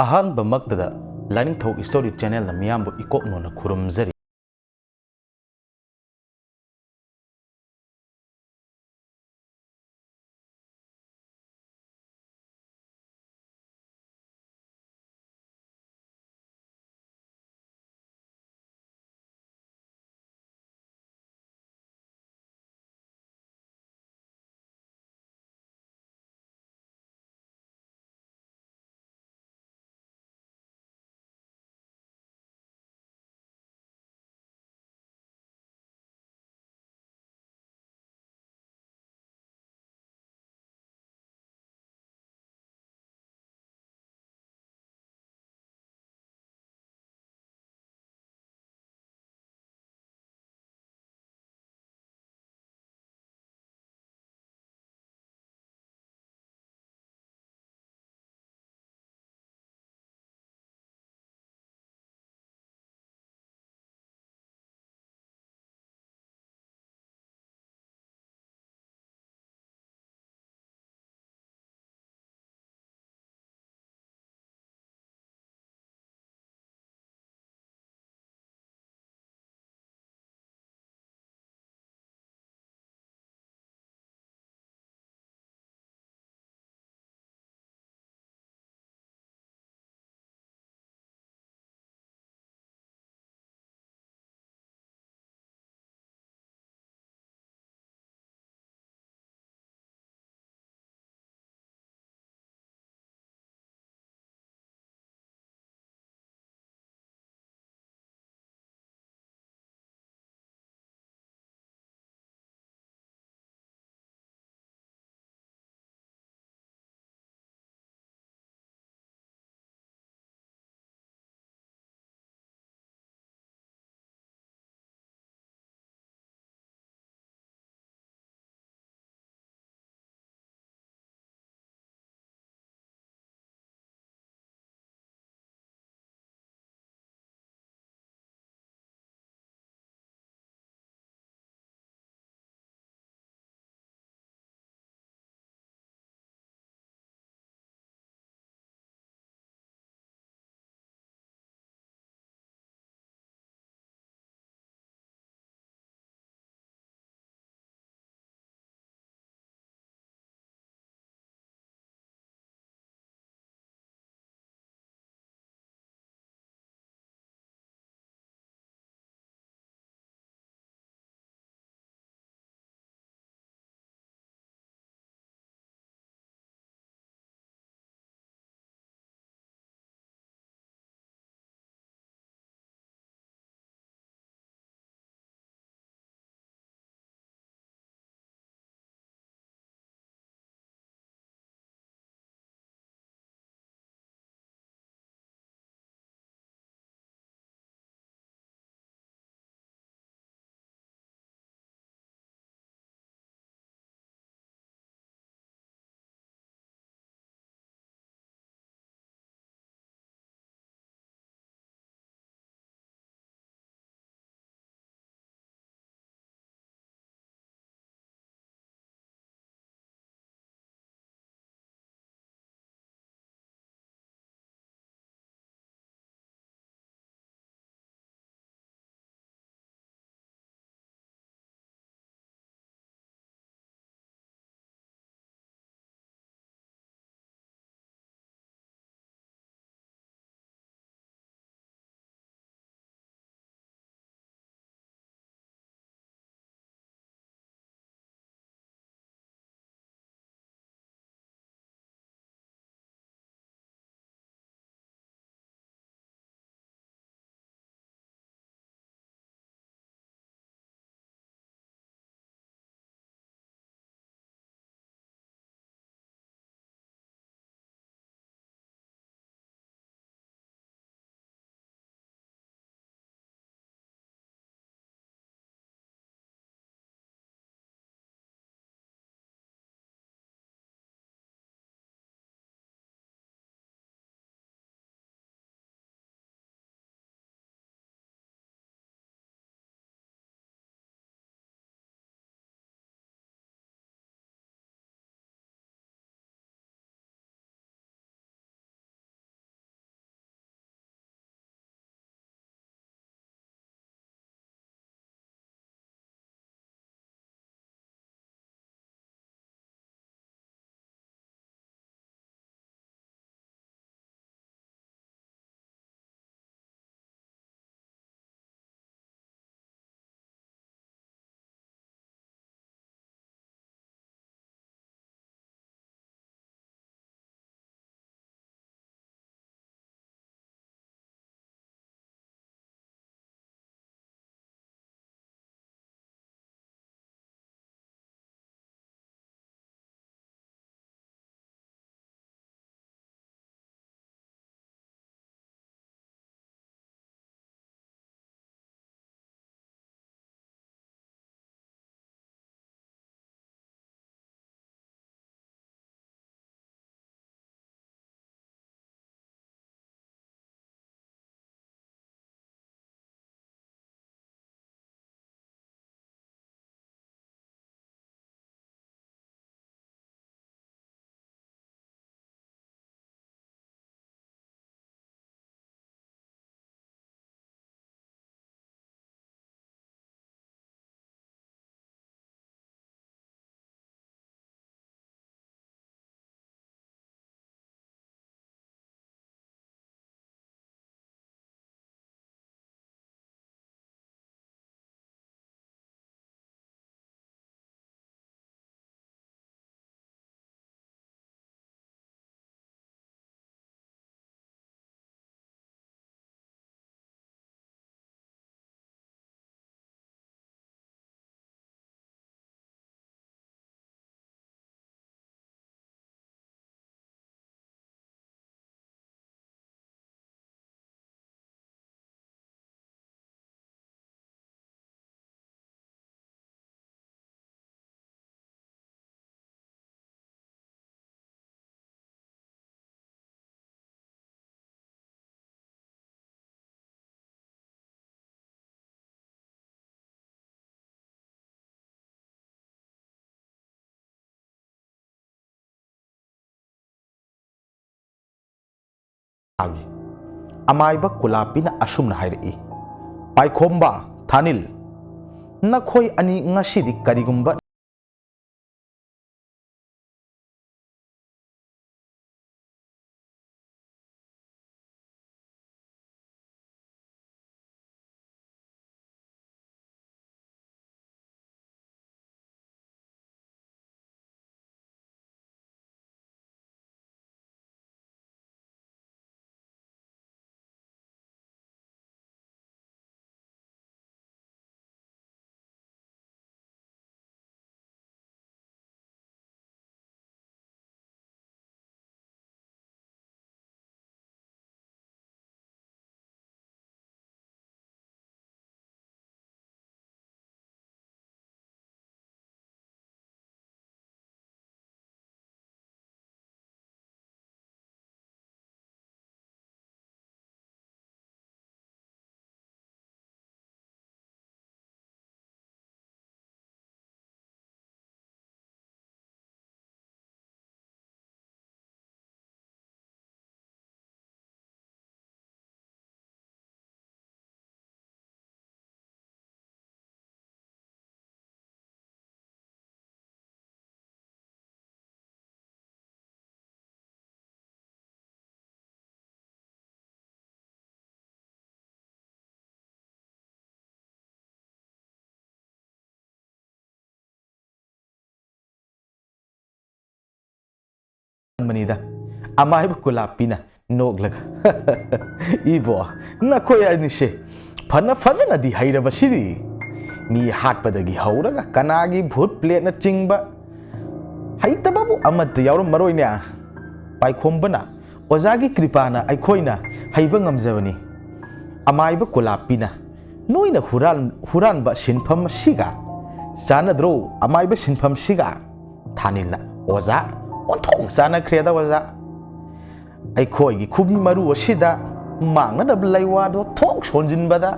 ꯑꯍꯥꯟꯕ ꯃꯛꯇꯗ ꯂꯥꯏꯅꯤꯡꯊꯧ ꯏꯁꯇꯣꯔꯤ ꯆꯦꯅꯦꯜꯅ ꯃꯤꯌꯥꯝꯕꯨ ꯏꯀꯣꯛꯅꯣꯅ ꯈꯨꯔꯨꯝꯖꯔꯤ꯫ agi amaiba kulapina asumna hairi paikhomba thanil nakhoi ani ngasidi karigumba manida amaiba kulapina noglaga ibo nakhoi ani se phana phajana di hairaba siri mi hatpadagi hauraga kanagi bhut plate na chingba haitababu amat yauram maroine paikhombana ozagi kripana aikhoina haiba ngamjabani amaiba kulapina noina huranba sinpham siga chanadro amaiba sinpham siga thanilna oza onthong chana khreda oza aikhoigi khubni maru asida mangnadab laiwado thok sonjinbada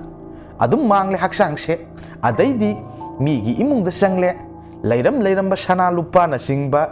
adum mangle haksangse adaidi migi imungda changle leiram sana lupa na singba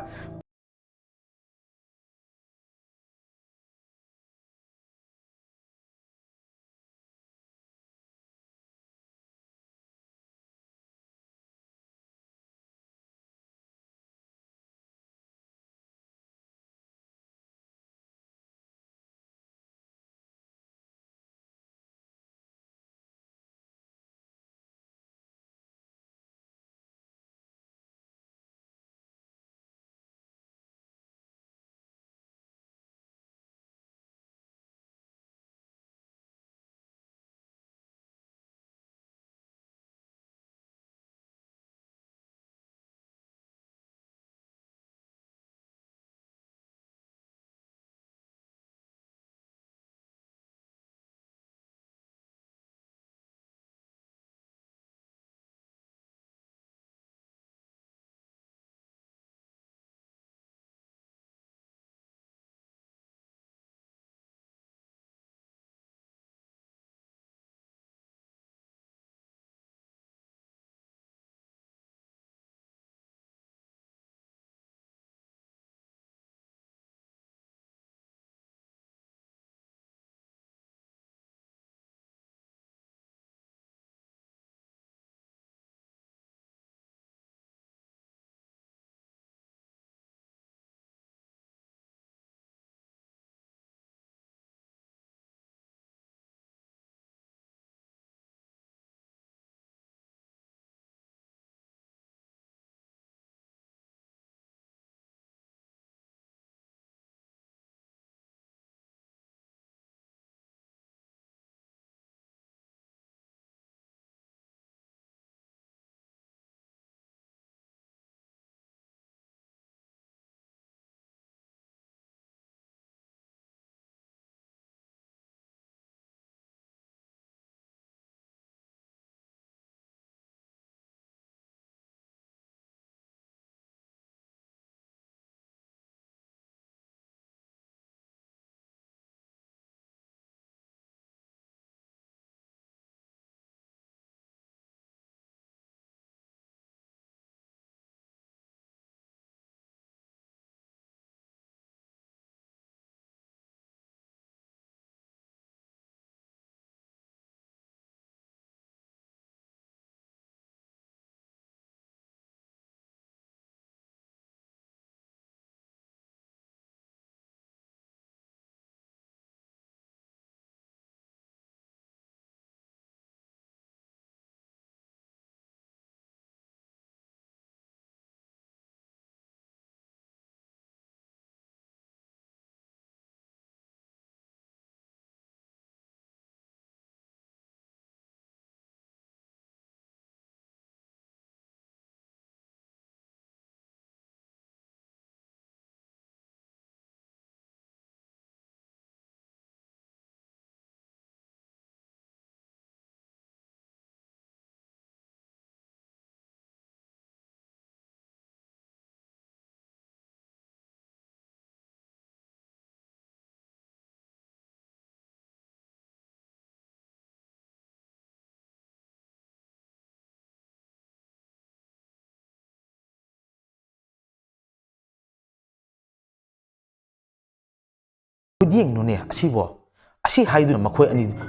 ꯈꯨꯠꯌꯦꯡꯅꯨꯅꯦ ꯑꯁꯤꯕꯣ ꯑꯁꯤ ꯍꯥꯏꯗꯨꯅ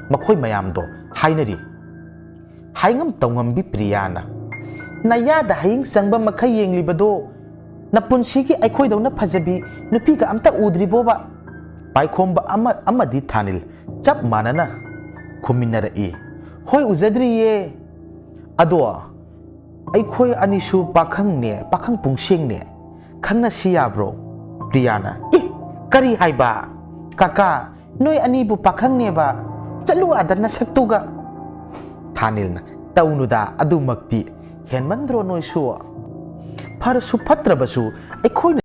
ꯃꯈꯣꯏ ꯃꯌꯥꯝꯗꯣ ꯍꯥꯏꯅꯔꯤ ꯍꯥꯏꯉꯝ ꯇꯧꯉꯝꯕꯤ ꯄ꯭ꯔꯤꯌꯥꯅ ꯅꯌꯥꯗ ꯍꯌꯤꯡ ꯆꯪꯕ ꯃꯈꯩ ꯌꯦꯡꯂꯤꯕꯗꯣ ꯅꯄꯨꯟꯁꯤꯒꯤ ꯑꯩꯈꯣꯏꯗꯧꯅ ꯐꯖꯕꯤ ꯅꯨꯄꯤꯒ ꯑꯝꯇ ꯎꯗ꯭ꯔꯤꯕꯣꯕ ꯄꯥꯏꯈꯣꯝꯕ ꯑꯃꯗꯤ ꯊꯥꯅꯤꯜ ꯆꯞ ꯃꯥꯟꯅꯅ ꯈꯨꯝꯃꯤꯟꯅꯔꯛꯏ ꯍꯣꯏ ꯎꯖꯗ꯭ꯔꯤꯌꯦ ꯑꯗꯣ ꯑꯩꯈꯣꯏ ꯑꯅꯤꯁꯨ ꯄꯥꯈꯪ ꯄꯨꯡꯁꯦꯡꯅꯦ ꯈꯪꯅꯁꯤ ꯌꯥꯕ꯭ꯔꯣ ꯄ꯭ꯔꯤꯌꯥꯅ ꯀꯔꯤ ꯍꯥꯏꯕ ꯀꯀꯥ ꯅꯣꯏ ꯑꯅꯤꯕꯨ ꯄꯥꯈꯪꯅꯦꯕ ꯆꯠꯂꯨ ꯑꯥꯗ ꯅꯁꯛꯇꯨꯒ ꯊꯥꯅꯤꯜꯅ ꯇꯧꯅꯨꯗ ꯑꯗꯨꯃꯛꯇꯤ ꯍꯦꯟꯃꯟꯗ꯭ꯔꯣ ꯅꯣꯏꯁꯨ ꯐꯔꯁꯨ ꯐꯠꯇ꯭ꯔꯕꯁꯨ ꯑꯩꯈꯣꯏꯅ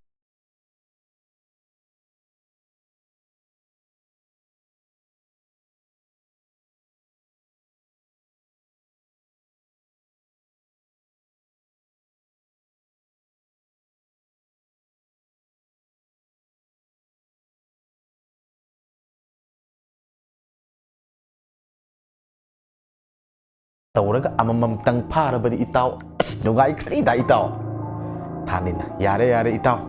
ꯇꯧꯔꯒ ꯑꯃꯃꯝꯇꯪ ꯐꯥꯔꯕꯗꯤ ꯏꯇꯥꯎ ꯑꯁ ꯅꯨꯡꯉꯥꯏꯈ꯭ꯔꯦꯗ ꯏꯇꯥꯎ ꯊꯥꯅꯤꯜꯅ ꯌꯥꯔꯦ ꯏꯇꯥꯎ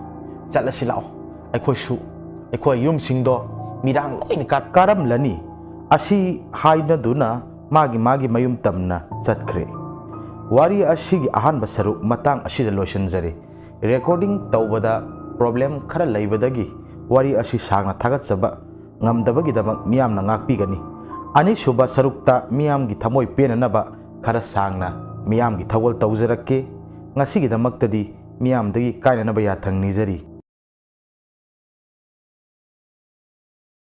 ꯆꯠꯂꯁꯤ ꯂꯥꯛꯑꯣ ꯑꯩꯈꯣꯏ ꯌꯨꯝꯁꯤꯡꯗꯣ ꯃꯤꯔꯥꯡ ꯂꯣꯏꯅ ꯀꯥꯔꯝꯂꯅꯤ ꯑꯁꯤ ꯍꯥꯏꯅꯗꯨꯅ ꯃꯥꯒꯤ ꯃꯌꯨꯝ ꯇꯝꯅ ꯆꯠꯈ꯭ꯔꯦ ꯋꯥꯔꯤ ꯑꯁꯤꯒꯤ ꯑꯍꯥꯟꯕ ꯁꯔꯨꯛ ꯃꯇꯥꯡ ꯑꯁꯤꯗ ꯂꯣꯏꯁꯤꯟꯖꯔꯤ ꯔꯦꯀꯣꯔꯗꯤꯡ ꯇꯧꯕꯗ ꯄ꯭ꯔꯣꯕ꯭ꯂꯦꯝ ꯈꯔ ꯂꯩꯕꯗꯒꯤ ꯋꯥꯔꯤ ꯑꯁꯤ ꯁꯥꯡꯅ ꯊꯥꯒꯠꯆꯕ ꯉꯝꯗꯕꯒꯤꯗꯃꯛ ꯃꯤꯌꯥꯝꯅ ꯉꯥꯛꯄꯤꯒꯅꯤ ꯑꯅꯤꯁꯨꯕ ꯁꯔꯨꯛꯇ ꯃꯤꯌꯥꯝꯒꯤ ꯊꯃꯣꯏ ꯄꯦꯟꯅꯅꯕ ꯈꯔ ꯁꯥꯡꯅ ꯃꯤꯌꯥꯝꯒꯤ ꯊꯧꯒꯜ ꯇꯧꯖꯔꯛꯀꯦ ꯉꯁꯤꯒꯤꯗꯃꯛꯇꯗꯤ ꯃꯤꯌꯥꯝꯗꯒꯤ ꯀꯥꯏꯅꯅꯕ ꯌꯥꯊꯪ ꯅꯤꯖꯔꯤ